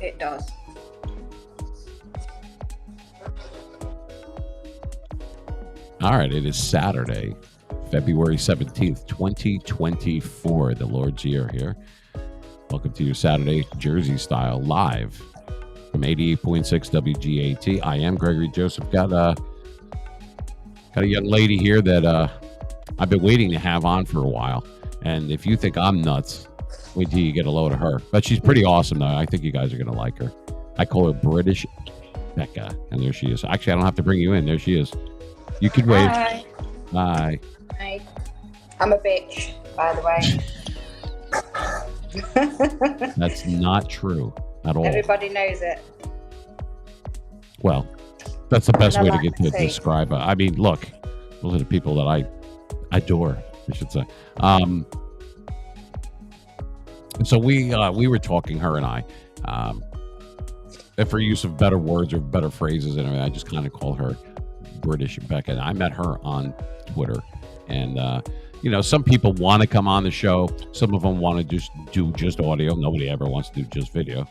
It does. All right, it is Saturday, February 17th, 2024. The Lord's year here. Welcome to your Saturday Jersey Style live from 88.6 WGAT. I am Gregory Joseph. Got a young lady here that I've been waiting to have on for a while. And if you think I'm nuts, wait till you get a load of her. But she's pretty awesome, though. I think you guys are going to like her. I call her British Becca. And there she is. Actually, I don't have to bring you in. There she is. You could wave. Hi. Hi. Hi. I'm a bitch, by the way. That's not true at all. Everybody knows it. Well, that's the best way to get to describe it. I mean, look, those are the people that I adore, I should say. So we were talking, her and I, for use of better words or better phrases, and I just kind of call her British Becca. And I met her on Twitter, and some people want to come on the show. Some of them want to just do just audio. Nobody ever wants to do just video.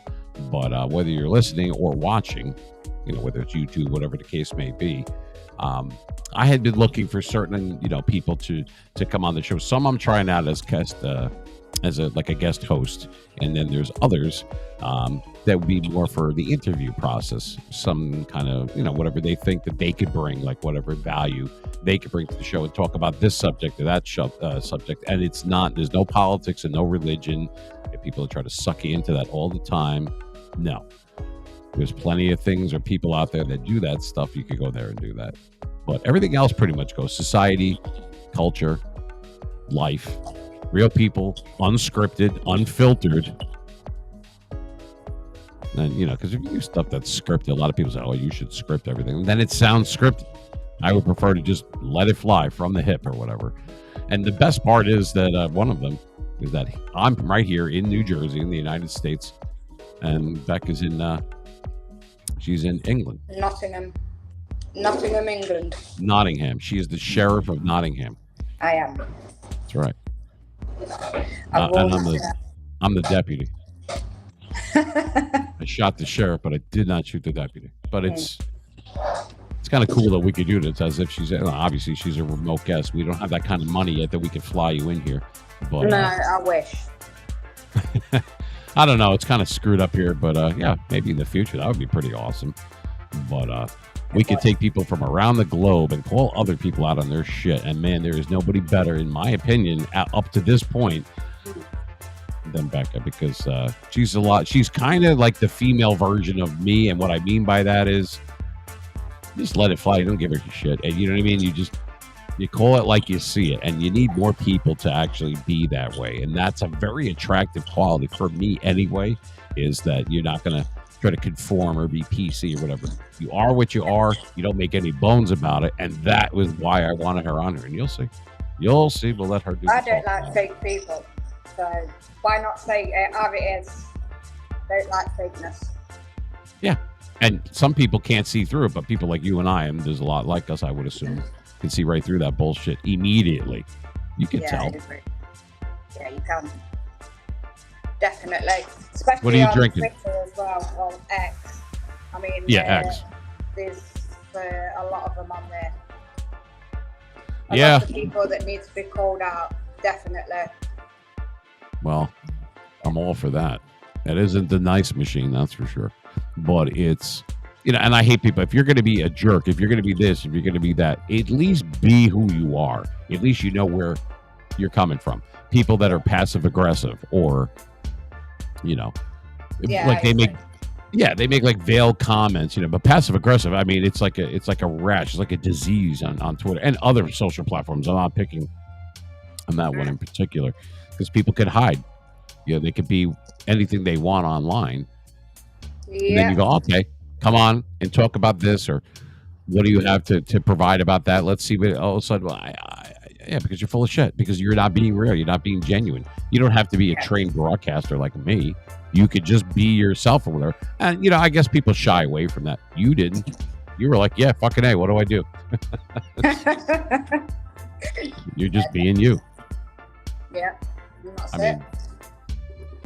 But whether you're listening or watching, whether it's YouTube, whatever the case may be, I had been looking for certain people to come on the show. Some I'm trying out as a guest host, and then there's others that would be more for the interview process. Some kind of whatever they think that they could bring, like whatever value they could bring to the show and talk about this subject or that subject. And there's no politics and no religion. If people try to suck you into that all the time, no. There's plenty of things or people out there that do that stuff. You could go there and do that. But everything else pretty much goes. Society, culture, life, real people, unscripted, unfiltered. And, because if you do stuff that's scripted, a lot of people say, oh, you should script everything. And then it sounds scripted. I would prefer to just let it fly from the hip or whatever. And the best part is that one of them is that I'm right here in New Jersey in the United States. And Becca's she's in England. Nottingham, England. Nottingham. She is the sheriff of Nottingham. I am. That's right. And I'm the deputy. I shot the sheriff, but I did not shoot the deputy. But it's kind of cool that we could do this as if obviously she's a remote guest. We don't have that kind of money yet that we could fly you in here. But no, I wish. I don't know. It's kind of screwed up here, but yeah, maybe in the future that would be pretty awesome. But we could take people from around the globe and call other people out on their shit. And man, there is nobody better, in my opinion, up to this point, than Becca, because she's kind of like the female version of me. And what I mean by that is just let it fly. You don't give her shit. And you know what I mean? You call it like you see it, and you need more people to actually be that way. And that's a very attractive quality for me anyway, is that you're not going to try to conform or be PC or whatever. You are what you are. You don't make any bones about it. And that was why I wanted her on here. And you'll see. We'll let her do it. I don't like fake people. So why not say it how it is? Don't like fakeness. Yeah. And some people can't see through it, but people like you and I, and there's a lot like us, I would assume, can see right through that bullshit immediately. You can tell. Yeah, you can. Definitely. Especially what are you on drinking? Twitter as well, on X. I mean, X. There's a lot of them on there. A yeah. lot of people that need to be called out, definitely. Well, I'm all for that. It isn't the nice machine, that's for sure. But it's, and I hate people. If you're going to be a jerk, if you're going to be this, if you're going to be that, at least be who you are. At least you know where you're coming from. People that are passive aggressive or, like they make like veiled comments, but passive aggressive. I mean, it's like a rash. It's like a disease on Twitter and other social platforms. I'm not picking on that one in particular because people can hide. They could be anything they want online. Yeah. And then you go, okay, come on and talk about this, or what do you have to provide about that? Let's see what all of a sudden, yeah, because you're full of shit, because you're not being real. You're not being genuine. You don't have to be a trained broadcaster like me. You could just be yourself or whatever. And, I guess people shy away from that. You didn't. You were like, yeah, fucking A, what do I do? You're just being you. Yeah. I mean,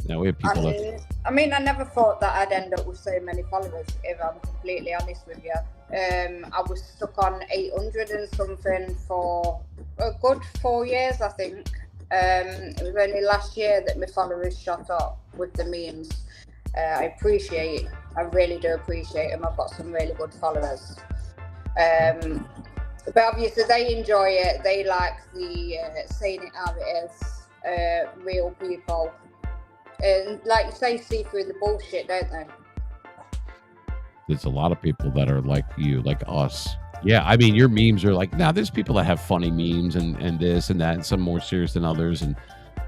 Now we have people that I mean, I never thought that I'd end up with so many followers, if I'm completely honest with you. I was stuck on 800 and something for a good 4 years, I think. It was only last year that my followers shot up with the memes. I really do appreciate them. I've got some really good followers. Um, but obviously they enjoy it. They like the saying it how it is, real people. And like you say, see through the bullshit, don't they? there's a lot of people that are like you, like us. Yeah, I mean, your memes are like, now there's people that have funny memes and this and that, and some more serious than others, and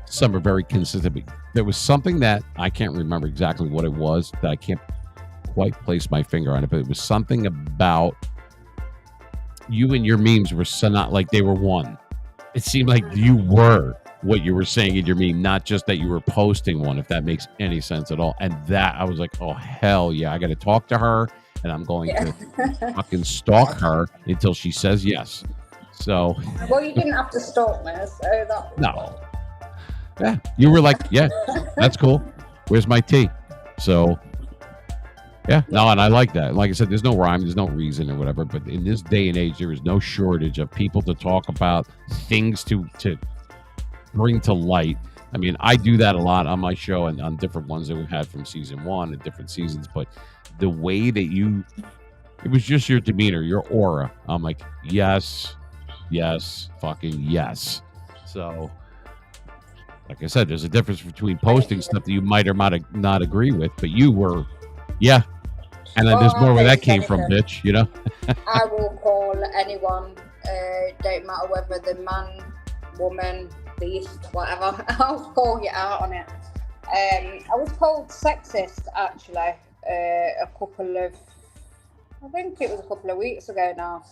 some are very consistent. But there was something that I can't remember exactly what it was, that I can't quite place my finger on it, but it was something about you and your memes were so not like they were one. It seemed like you were what you were saying in your meme, not just that you were posting one, if that makes any sense at all. And that I was like, oh hell yeah, I got to talk to her, and I'm going to fucking stalk her until she says yes. So, well, you didn't have to stalk me, so that no, yeah, you were like, yeah, that's cool. Where's my tea? So, yeah, no, and I like that. Like I said, there's no rhyme, there's no reason or whatever. But in this day and age, there is no shortage of people to talk about, things to bring to light. I mean, I do that a lot on my show and on different ones that we've had from season one and different seasons. But the way that it was just your demeanor, your aura. I'm like, yes, fucking yes. So, like I said, there's a difference between posting stuff that you might or might not agree with, but you were, yeah. And then there's more where that came from, bitch, you know? I will call anyone, don't matter whether the man, woman, beast, whatever, I'll call you out on it. I was called sexist, actually, I think it was a couple of weeks ago now.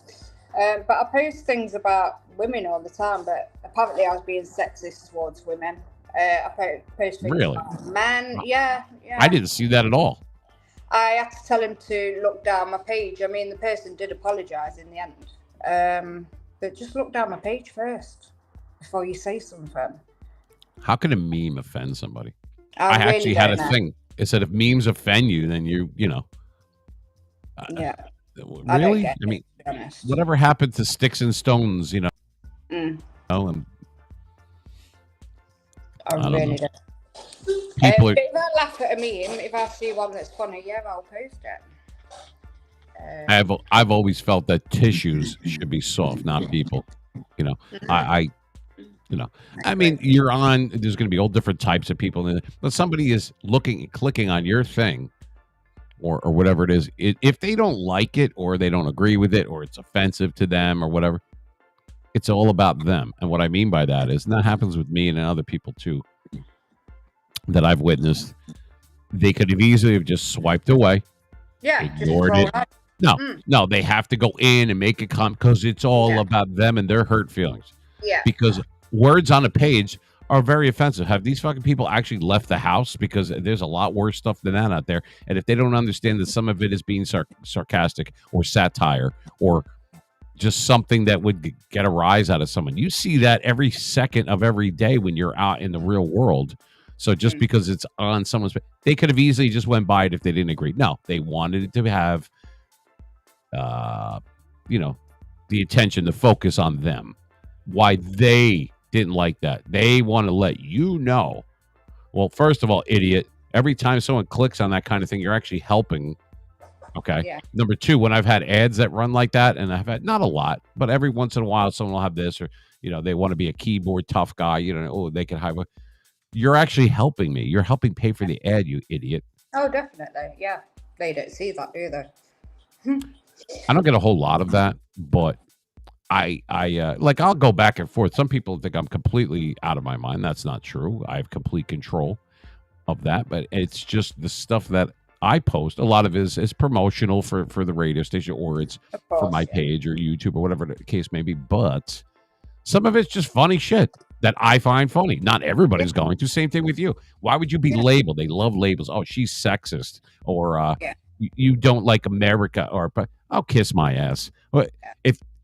But I post things about women all the time, but apparently I was being sexist towards women. I post things Really? about men. Yeah. I didn't see that at all. I had to tell him to look down my page. I mean, the person did apologise in the end. But just look down my page first before you say something. How can a meme offend somebody? I really actually had a know. thing. It said if memes offend you, then you know. Yeah. Really? I mean, whatever happened to sticks and stones, you know? Oh, and I really don't. People if I laugh at a meme, if I see one that's funny, yeah, I'll post it. I've always felt that tissues should be soft, not people. You know, I you know, I mean, you're on. There's going to be all different types of people, but somebody is clicking on your thing, or whatever it is. If they don't like it, or they don't agree with it, or it's offensive to them, or whatever, it's all about them. And what I mean by that is, and that happens with me and other people too, that I've witnessed. They could have easily have just swiped away, ignored it. No, they have to go in and make a comment because it's all about them and their hurt feelings. Yeah. Because words on a page are very offensive. Have these fucking people actually left the house? Because there's a lot worse stuff than that out there. And if they don't understand that some of it is being sarcastic or satire or just something that would get a rise out of someone, you see that every second of every day when you're out in the real world. So just because it's on someone's, they could have easily just went by it if they didn't agree. No, they wanted it to have, you know, the attention, the focus on them. Why they didn't like that. They want to let you know. Well, first of all, idiot, every time someone clicks on that kind of thing, you're actually helping. Okay. Yeah. Number two, when I've had ads that run like that, and I've had not a lot, but every once in a while, someone will have this, or, you know, they want to be a keyboard tough guy, you know, oh, they can hide. You're actually helping me. You're helping pay for the ad, you idiot. Oh, definitely. Yeah. They don't see that, do they? I don't get a whole lot of that, but I like, I'll go back and forth. Some people think I'm completely out of my mind. That's not true. I have complete control of that, but it's just the stuff that I post. A lot of it is promotional for the radio station, or it's for my page or YouTube or whatever the case may be. But some of it's just funny shit that I find funny. Not everybody's going to. Same thing with you. Why would you be labeled? They love labels. Oh, she's sexist, or you don't like America, or but I'll kiss my ass.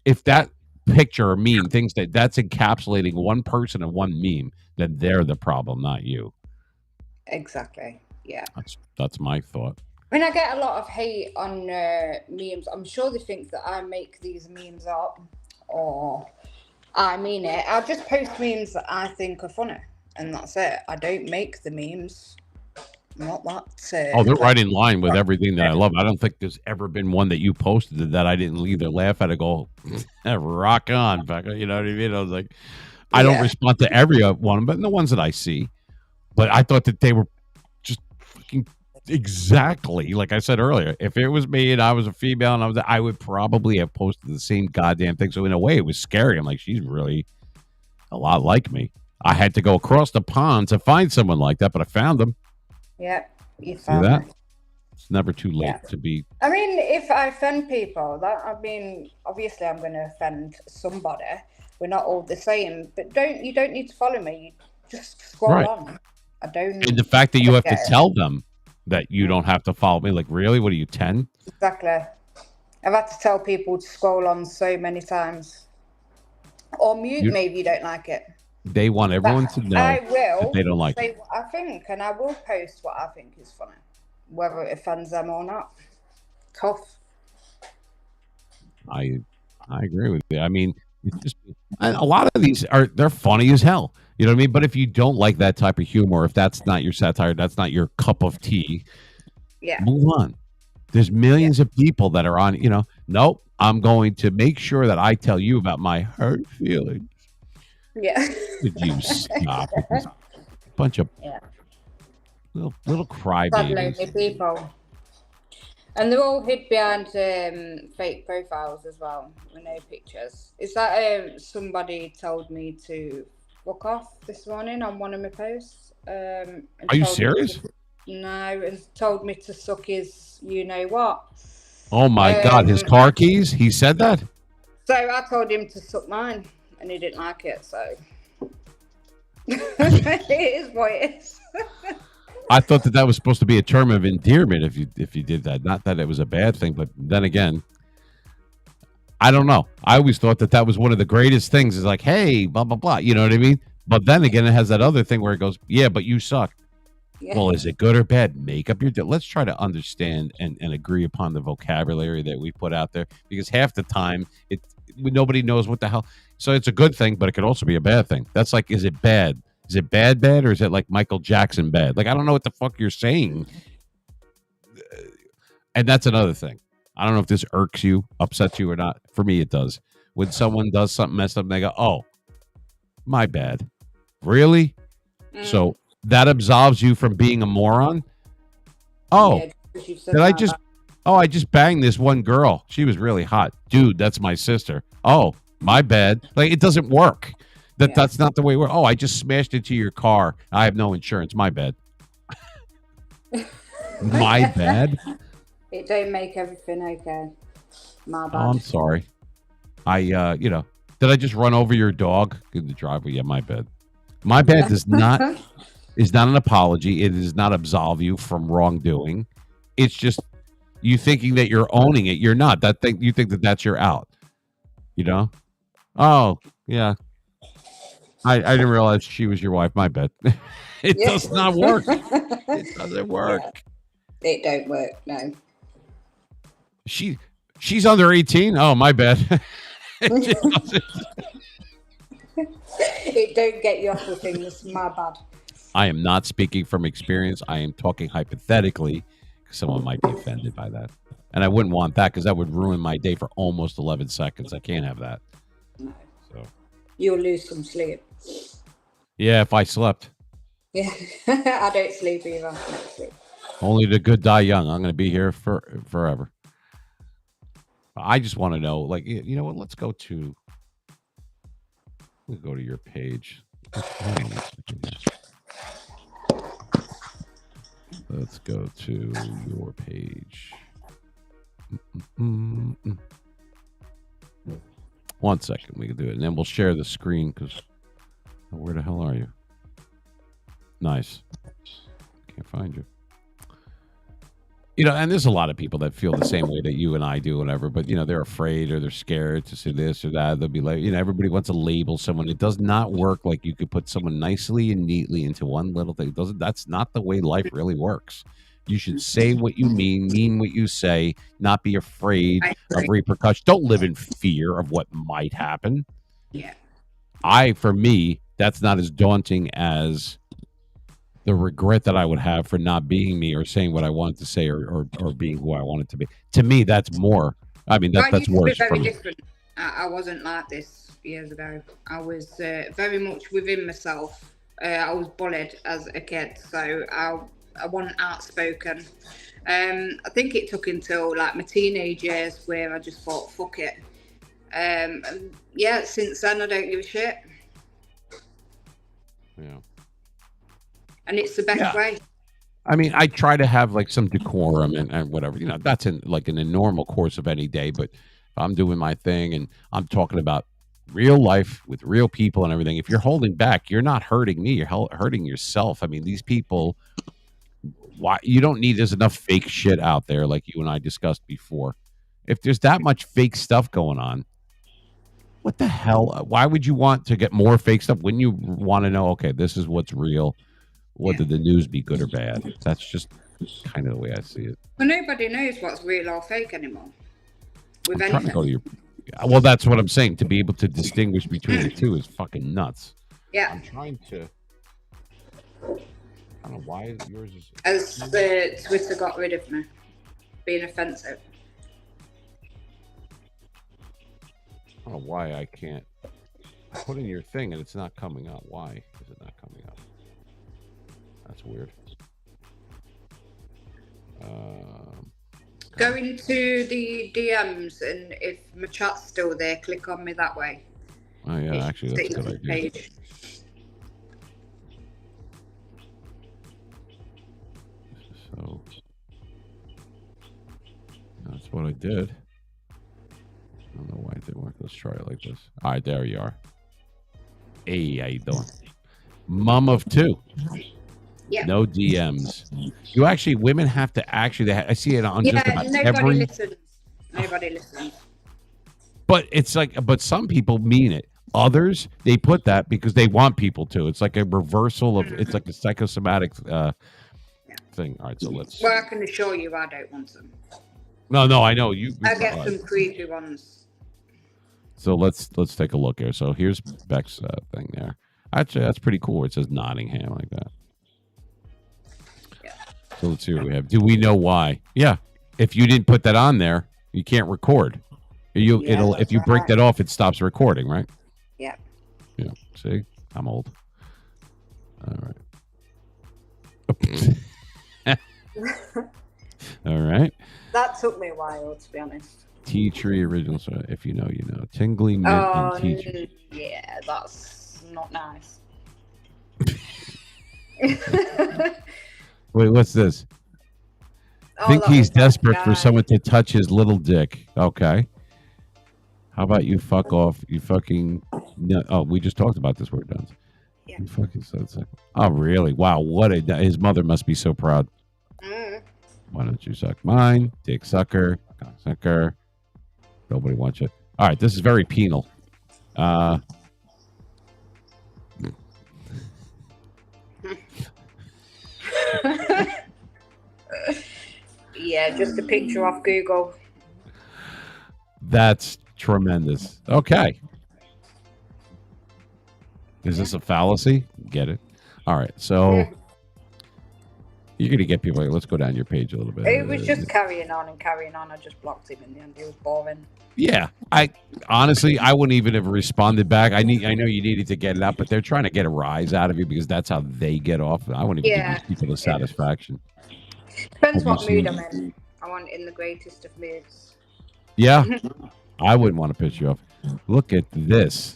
If that picture or meme thinks that's encapsulating one person and one meme, then they're the problem, not you. Exactly. Yeah. That's my thought. I mean, I get a lot of hate on memes. I'm sure they think that I make these memes up, or I mean it. I just post memes that I think are funny, and that's it. I don't make the memes. I'm not Oh, that they're clever. right in line with everything that I love. I don't think there's ever been one that you posted that I didn't either laugh at or go, rock on, Becca. You know what I mean? I was like, I don't Yeah. respond to every one, but the ones that I see. But I thought that they were just fucking exactly like I said earlier. If it was me and I was a female and I would probably have posted the same goddamn thing. So in a way, it was scary. I'm like, she's really a lot like me. I had to go across the pond to find someone like that, but I found them. Yeah. You See found that? me. It's never too late Yeah. to be. I mean, if I offend people, obviously I'm going to offend somebody. We're not all the same, but you don't need to follow me. You just scroll Right. on. I And the fact that you don't have to get it. tell them that you don't have to follow me, like, really? What are you, 10? Exactly. I've had to tell people to scroll on so many times. Or mute You, me if you don't like it. they want everyone But to I know that will they don't like it. say what I think, and I will post what I think is funny, whether it offends them or not. Tough. I agree with you. I mean, it's just a lot of these they're funny as hell. You know what I mean? But if you don't like that type of humor, if that's not your satire, that's not your cup of tea, Yeah. move on. There's Yeah. millions of people that are on, nope, I'm going to make sure that I tell you about my hurt feelings. Yeah. Would you stop with this bunch of Yeah. little Sad, crybabies? lonely people. And they're all hid behind fake profiles as well, with no pictures. Is that somebody told me to fuck off this morning on one of my posts? And Are you told me serious? no, and told me to suck his you know what. Oh my God, his car keys? He said that? So I told him to suck mine, and he didn't like it. So it is what it is. I thought that was supposed to be a term of endearment if you did that. Not that it was a bad thing, but then again, I don't know. I always thought that was one of the greatest things. Is like, hey, blah blah blah. You know what I mean? But then again, it has that other thing where it goes, yeah, but you suck. Yeah. Well, is it good or bad? Make up your. Let's try to understand and agree upon the vocabulary that we put out there, because half the time nobody knows what the hell. So it's a good thing, but it could also be a bad thing. That's like, is it bad? Is it bad, or is it like Michael Jackson bad? Like, I don't know what the fuck you're saying. And that's another thing. I don't know if this irks you, upsets you or not. For me, it does. When someone does something messed up, and they go, oh, my bad. Really? So that absolves you from being a moron? Oh, Yeah, I just banged this one girl. She was really hot. Dude, that's my sister. Oh, my bad. Like, it doesn't work. That's not the way we're. Oh, I just smashed into your car. I have no insurance. My bad. My bad. It don't make everything okay. My bad. Oh, I'm sorry. Did I just run over your dog in the driveway? Yeah, my bad. My bad is not an apology. It does not absolve you from wrongdoing. It's just you thinking that you're owning it. You're not. You think that that's your out. You know? Oh, yeah. I didn't realize she was your wife. My bad. It does not work. It doesn't work. Yeah. It don't work, no. She's under 18. Oh, my bad. It don't get you off the things. My bad. I am not speaking from experience. I am talking hypothetically. Someone might be offended by that. And I wouldn't want that, because that would ruin my day for almost 11 seconds. I can't have that. No. So you'll lose some sleep. Yeah, if I slept. Yeah, I don't sleep either. Only the good die young. I'm going to be here forever. I just want to know, like, you know what? Let's go to your page. Let's go to your page. 1 second, we can do it, and then we'll share the screen. Because where the hell are you? Nice. Can't find you. And there's a lot of people that feel the same way that you and I do, whatever. But they're afraid or they're scared to say this or that. They'll be like, everybody wants to label someone. It does not work like you could put someone nicely and neatly into one little thing. It doesn't. That's not the way life really works. You should say what you mean what you say, not be afraid I of agree. repercussions. Don't live in fear of what might happen. Yeah. For me, that's not as daunting as the regret that I would have for not being me or saying what I wanted to say or being who I wanted to be. To me, that's more. I mean, I that's used to be worse for very me. different. I wasn't like this years ago. I was very much within myself. I was bullied as a kid, so I wasn't outspoken. I think it took until like my teenage years where I just thought, fuck it. And yeah, since then I don't give a shit, Yeah. and it's the best Yeah. way. I mean, I try to have like some decorum and whatever. That's in the normal course of any day. But if I'm doing my thing and I'm talking about real life with real people and everything, if you're holding back, you're not hurting me. You're hurting yourself. I mean, these people. Why you don't need there's enough fake shit out there like you and I discussed before. If there's that much fake stuff going on, what the hell? Why would you want to get more fake stuff? Wouldn't you want to know? Okay, this is what's real. Whether the news be good or bad. That's just kind of the way I see it. Well, nobody knows what's real or fake anymore. With I'm trying to anything. go to your. Well, that's what I'm saying. To be able to distinguish between the two is fucking nuts. Yeah. I'm trying to. I don't know why yours is. As Twitter got rid of me, being offensive. I don't know why I can't put in your thing and it's not coming up. Why is it not coming up? That's weird. Go into the DMs, and if my chat's still there, click on me that way. Oh yeah, actually that's a good idea. Page. So that's what I did. I don't know why it didn't work. Let's try it like this. All right, there you are. Hey, how you doing? Mom of two. Yeah. No DMs. You actually, women have to actually. I see it on just about nobody every. listens. Nobody listens. But it's like, but some people mean it. Others, they put that because they want people to. It's like a reversal of. It's like a psychosomatic thing. All right, so let's. Well, I can assure you, I don't want them. No, I know you. I get some creepy ones. So let's take a look here. So here's Beck's thing there. Actually, that's pretty cool. It says Nottingham like that. Yeah. So let's see what we have. Do we know why? Yeah. If you didn't put that on there, you can't record. If you break that off, it stops recording, right? Yeah. Yeah. See, I'm old. All right. All right. That took me a while, to be honest. Tea tree original. So if you know, you know. Tingly mint and tea tree. Yeah, that's not nice. Wait, what's this? Think he's desperate for someone to touch his little dick. Okay. How about you fuck off? You fucking. No, oh, we just talked about this word, done. Yeah. You fucking said so. Oh, really? Wow. What a. His mother must be so proud. Why don't you suck mine? Dick sucker. Sucker. Nobody wants you. All right. This is very penal. Yeah, just a picture off Google. That's tremendous. Okay. Is this a fallacy? Get it? All right. So you're going to get people like, let's go down your page a little bit. It was just carrying on and carrying on. I just blocked him in the end. It was boring. Yeah. I honestly, I wouldn't even have responded back. I know you needed to get it out, but they're trying to get a rise out of you because that's how they get off. I wouldn't even give these people the satisfaction. Depends what mood I'm in. I want in the greatest of moods. Yeah. I wouldn't want to piss you off. Look at this.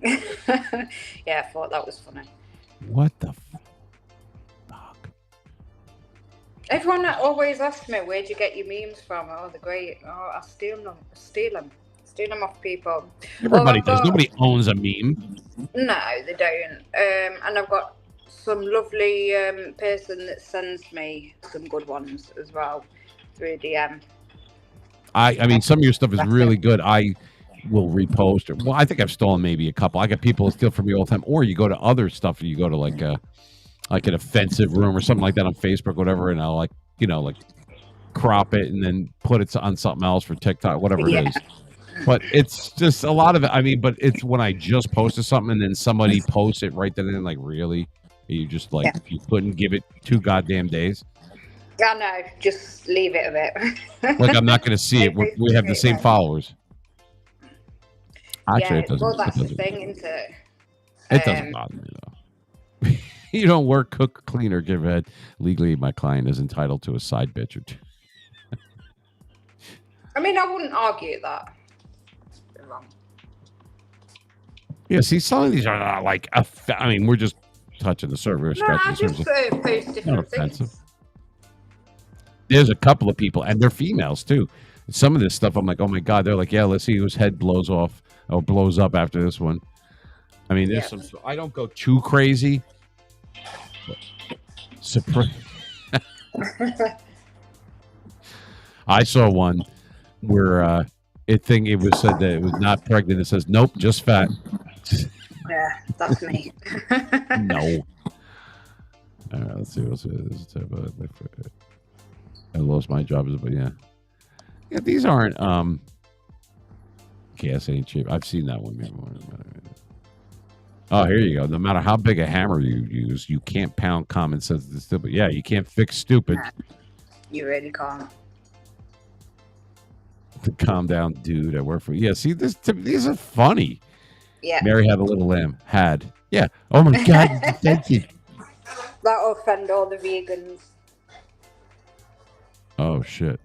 Yeah, I thought that was funny. What the fuck? Everyone always asks me, where'd you get your memes from? Oh, they're great. Oh, I steal them. Steal them off people. Everybody does. Nobody owns a meme. No, they don't. And I've got some lovely person that sends me some good ones as well through DM. I mean, some of your stuff is really good. I will repost. Well, I think I've stolen maybe a couple. I got people who steal from me all the time. Or you go to other stuff. You go to like an offensive room or something like that on Facebook, whatever, and I'll like crop it and then put it on something else for TikTok, whatever it is. But it's just a lot of it. I mean, but it's when I just posted something and then somebody posts it right then and like, really? You just like you couldn't give it 2 goddamn days. Yeah, no, just leave it a bit. Like I'm not going to see it. We have the same followers. Actually, yeah, it doesn't. Well, that's the thing, isn't it? It doesn't bother me though. You don't work, cook, clean, or give head. Legally, my client is entitled to a side bitch or 2. I mean, I wouldn't argue that. Wrong. Yeah, see, some of these are not like. I mean, we're just touching the surface. No, I just post different things. There's a couple of people, and they're females too. Some of this stuff, I'm like, oh my god. They're like, yeah, let's see whose head blows off or blows up after this one. I mean, there's some. I don't go too crazy. Surprise! I saw one where it was said that it was not pregnant. It says nope, just fat. Yeah, that's me. No. All right, let's see. I lost my job, but yeah, these aren't. Gas ain't cheap. I've seen that one before. Oh, here you go. No matter how big a hammer you use, you can't pound common sense to stupid. Yeah, you can't fix stupid. You really can't. To calm down, dude. I work for. Yeah, see, these are funny. Yeah. Mary had a little lamb. Had. Yeah. Oh my god. Thank you. That'll offend all the vegans. Oh shit.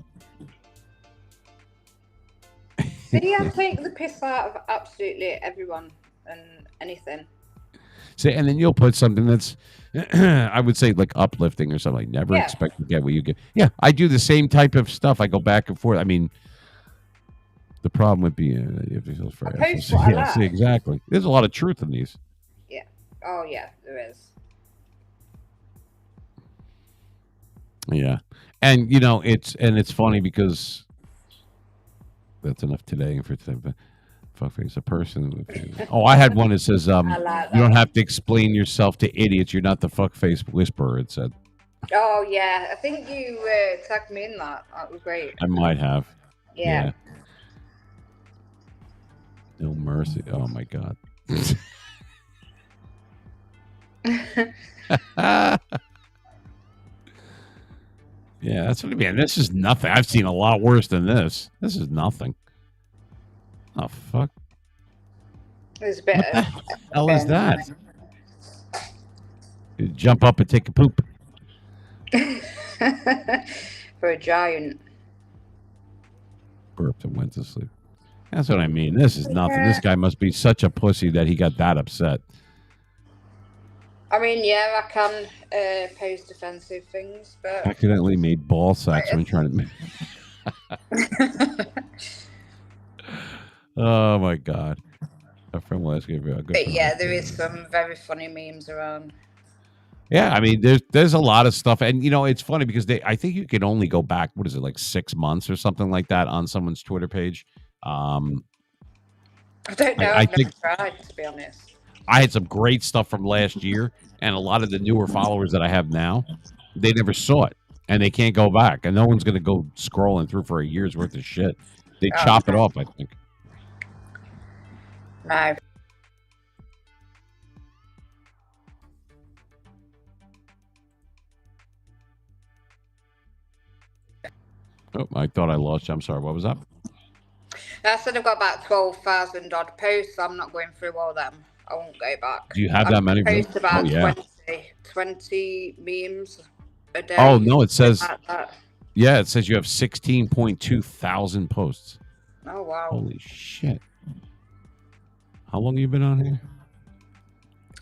See, I take the piss out of absolutely everyone and anything. See, and then you'll put something that's, I would say, like uplifting or something. Like never expect to get what you get. Yeah, I do the same type of stuff. I go back and forth. I mean, the problem would be if you feel for see, exactly. There's a lot of truth in these. Yeah. Oh yeah, there is. Yeah, and it's funny because that's enough today for today. But fuckface, a person. Oh, I had one that says, you don't have to explain yourself to idiots. You're not the fuckface whisperer. It said. Oh yeah, I think you tagged me in that. That was great. I might have. Yeah. No mercy. Oh my god. Yeah, that's what I mean. This is nothing. I've seen a lot worse than this. This is nothing. Oh fuck. There's a bit. What the hell is that? You jump up and take a poop. For a giant. Burped and went to sleep. That's what I mean. This is nothing. This guy must be such a pussy that he got that upset. I mean, yeah, I can post offensive things, but accidentally made ball sacks when trying to. Oh my god! A friend will ask you. But yeah, there is some very funny memes around. Yeah, I mean, there's a lot of stuff, and it's funny because I think you can only go back. What is it, like 6 months or something like that on someone's Twitter page? I don't know. I've never tried, to be honest. I had some great stuff from last year, and a lot of the newer followers that I have now, they never saw it, and they can't go back, and no one's going to go scrolling through for a year's worth of shit. They chop it off, I think. No. Oh, I thought I lost you. I'm sorry. What was that? I said I've got about 12,000 odd posts. I'm not going through all of them. I won't go back. Do you have that many? Post about 20 memes a day. Oh no, it says. Yeah, it says you have 16.2 thousand posts. Oh wow! Holy shit! How long have you been on here?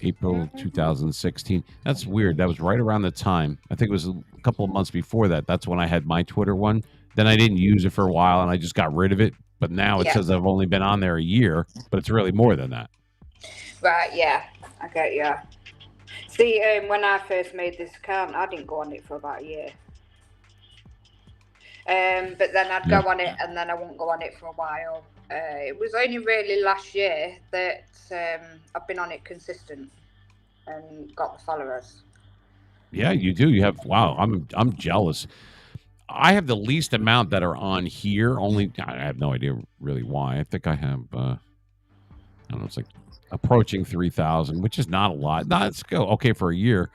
April 2016. That's weird. That was right around the time. I think it was a couple of months before that. That's when I had my Twitter one. Then I didn't use it for a while, and I just got rid of it. But now it says I've only been on there a year, but it's really more than that. Right, yeah. I get you. See, when I first made this account, I didn't go on it for about a year. But then I'd go on it, and then I won't go on it for a while. It was only really last year that I've been on it consistent and got the followers. Yeah, you do. You have wow. I'm jealous. I have the least amount that are on here. Only I have no idea really why. I think I have. I don't know. It's like approaching 3,000, which is not a lot. No, it's go okay for a year.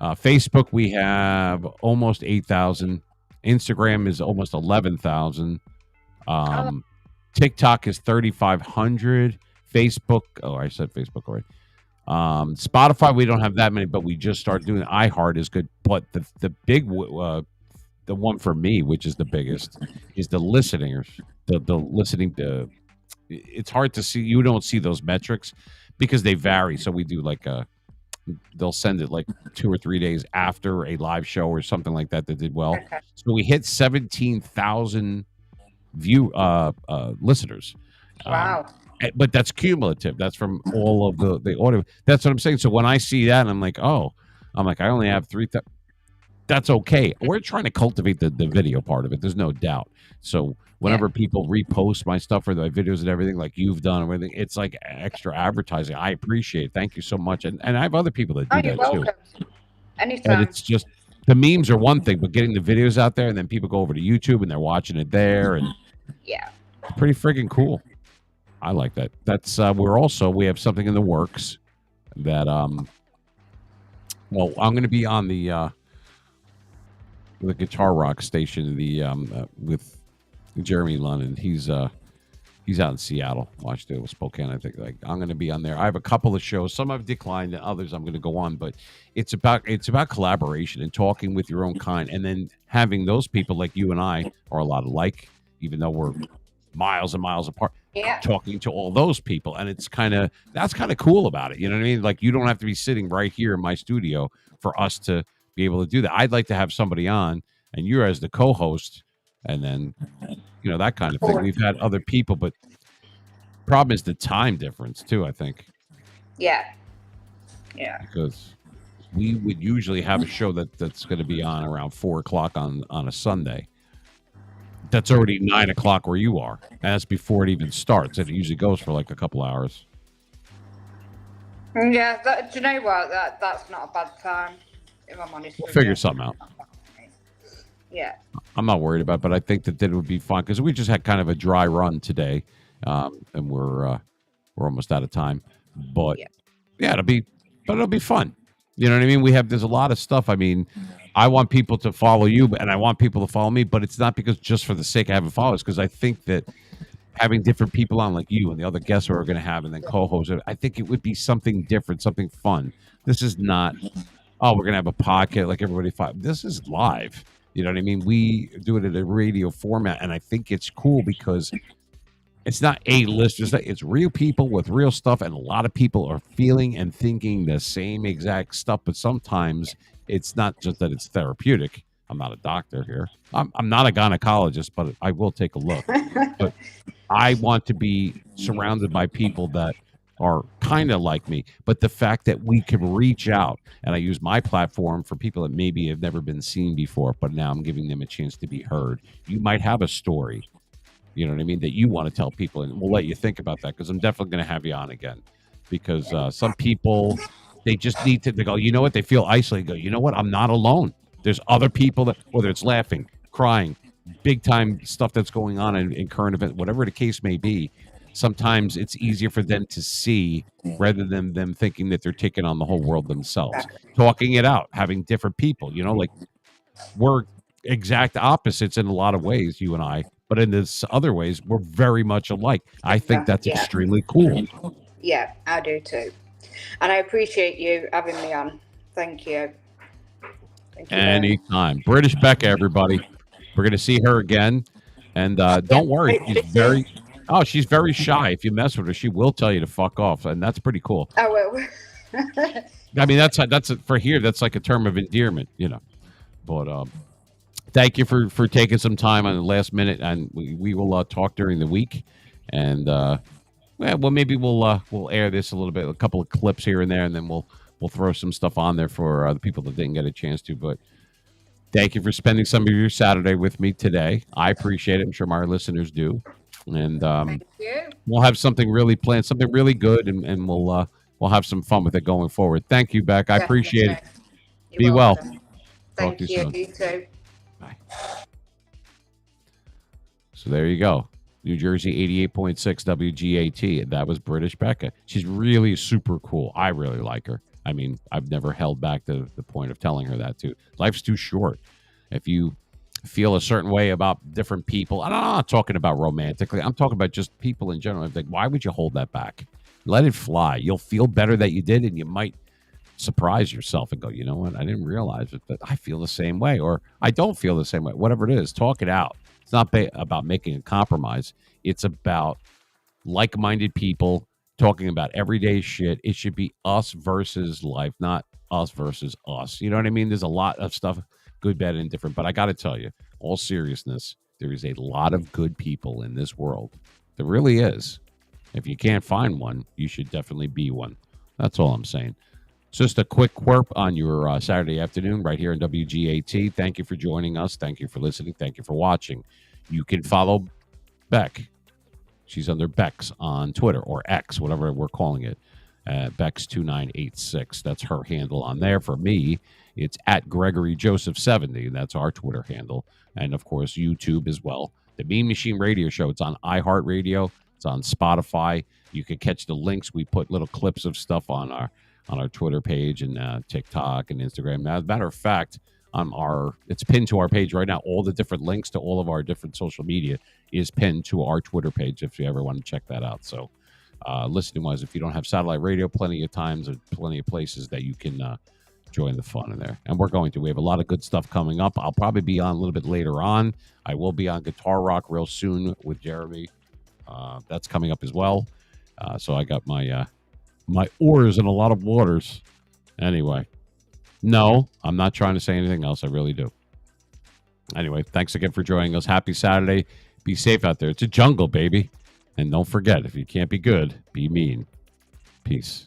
Facebook, we have almost 8,000. Instagram is almost 11,000. TikTok is 3,500. Facebook. Oh, I said Facebook already. Spotify, we don't have that many, but we just started doing it. iHeart is good, but the big the one for me, which is the biggest, is the listeners. The listening. It's hard to see. You don't see those metrics because they vary. So we do like they'll send it like 2 or 3 days after a live show or something like that did well. Okay. So we hit 17,000 listeners. Wow. But that's cumulative. That's from all of the audio. That's what I'm saying. So when I see that, I'm like, oh, I only have 3,000. That's okay. We're trying to cultivate the video part of it. There's no doubt. So whenever people repost my stuff or my videos and everything, like you've done or everything, it's like extra advertising. I appreciate it. Thank you so much. And I have other people that do You're that welcome. too. Anytime. And it's just the memes are one thing, but getting the videos out there and then people go over to YouTube and they're watching it there, and yeah, it's pretty freaking cool. I like that. That's we have something in the works that well, I'm going to be on the Guitar Rock station with Jeremy London. He's out in Seattle, Washington, Spokane. I think I'm going to be on there. I have a couple of shows. Some I've declined, and others I'm going to go on. But it's about collaboration and talking with your own kind, and then having those people like you and I are a lot alike, even though we're miles and miles apart. Yeah. Talking to all those people, and that's kind of cool about it. You know what I mean? Like you don't have to be sitting right here in my studio for us to be able to do that. I'd like to have somebody on, and you're as the co-host, and then that kind of thing. We've had other people, but problem is the time difference too. I think. Yeah. Because we would usually have a show that's going to be on around 4:00 on a Sunday. That's already 9:00 where you are, and that's before it even starts. It usually goes for like a couple hours. Yeah, do you know what? That's not a bad time. If I'm honest, we'll figure something out. Yeah, I'm not worried about it, but I think that it would be fun because we just had kind of a dry run today, and we're almost out of time. But yeah, it'll be fun. You know what I mean? There's a lot of stuff. I mean, I want people to follow you, and I want people to follow me, but it's not because just for the sake of having followers, because I think that having different people on like you and the other guests we're going to have and then co-hosts, I think it would be something different, something fun. This is not, we're going to have a podcast like everybody thought. This is live. You know what I mean? We do it in a radio format, and I think it's cool because it's not A-list. It's real people with real stuff, and a lot of people are feeling and thinking the same exact stuff, but sometimes it's not just that it's therapeutic. I'm not a doctor here. I'm not a gynecologist, but I will take a look. But I want to be surrounded by people that are kind of like me. But the fact that we can reach out, and I use my platform for people that maybe have never been seen before, but now I'm giving them a chance to be heard. You might have a story, you know what I mean, that you want to tell people, and we'll let you think about that because I'm definitely going to have you on again. Because some people, they just need to go, you know what, they feel isolated. Go, you know what, I'm not alone. There's other people that, whether it's laughing, crying, big time stuff that's going on in current events, whatever the case may be, sometimes it's easier for them to see rather than them thinking that they're taking on the whole world themselves. Talking it out, having different people, like we're exact opposites in a lot of ways, you and I, but in this other ways, we're very much alike. I think that's extremely cool. Yeah, I do too. And I appreciate you having me on. Thank you. Anytime. British Becca, everybody. We're going to see her again. And don't worry. She's very shy. If you mess with her, she will tell you to fuck off. And that's pretty cool. I will. I mean, that's for here. That's like a term of endearment, But thank you for taking some time on the last minute. And we will talk during the week. And maybe we'll air this a little bit, a couple of clips here and there, and then we'll we'll throw some stuff on there for the people that didn't get a chance to. But thank you for spending some of your Saturday with me today. I appreciate it. I'm sure my listeners do. And Thank you. we'll have something really planned, something really good, and we'll have some fun with it going forward. Thank you, Beck. I appreciate it. Definitely. You're Be well. welcome. Talk to Thank you you. soon. You too. Bye. So there you go. New Jersey 88.6 WGAT. That was British Becca. She's really super cool. I really like her. I mean, I've never held back the point of telling her that too. Life's too short. If you feel a certain way about different people, and I'm not talking about romantically, I'm talking about just people in general. I'm like, why would you hold that back? Let it fly. You'll feel better that you did, and you might surprise yourself and go, you know what? I didn't realize it, but I feel the same way, or I don't feel the same way. Whatever it is, talk it out. It's not about making a compromise. It's about like-minded people talking about everyday shit. It should be us versus life, not us versus us. You know what I mean? There's a lot of stuff, good, bad, and indifferent. But I got to tell you, all seriousness, there is a lot of good people in this world. There really is. If you can't find one, you should definitely be one. That's all I'm saying. It's just a quick quirp on your Saturday afternoon right here in WGAT. Thank you for joining us. Thank you for listening. Thank you for watching. You can follow Beck. She's under Bex on Twitter, or X, whatever we're calling it. Bex2986. That's her handle on there. For me, it's at GregoryJoseph70. That's our Twitter handle. And, of course, YouTube as well. The Mean Machine Radio Show. It's on iHeartRadio. It's on Spotify. You can catch the links. We put little clips of stuff on our Twitter page and TikTok and Instagram. As a matter of fact, it's pinned to our page right now. All the different links to all of our different social media is pinned to our Twitter page if you ever want to check that out. So listening wise, if you don't have satellite radio, plenty of times or plenty of places that you can join the fun in there. And we have a lot of good stuff coming up. I'll probably be on a little bit later on. I will be on Guitar Rock real soon with Jeremy. That's coming up as well. So I got my oars in a lot of waters. Anyway, no, I'm not trying to say anything else. I really do. Anyway, thanks again for joining us. Happy Saturday. Be safe out there. It's a jungle, baby. And don't forget, if you can't be good, be mean. Peace.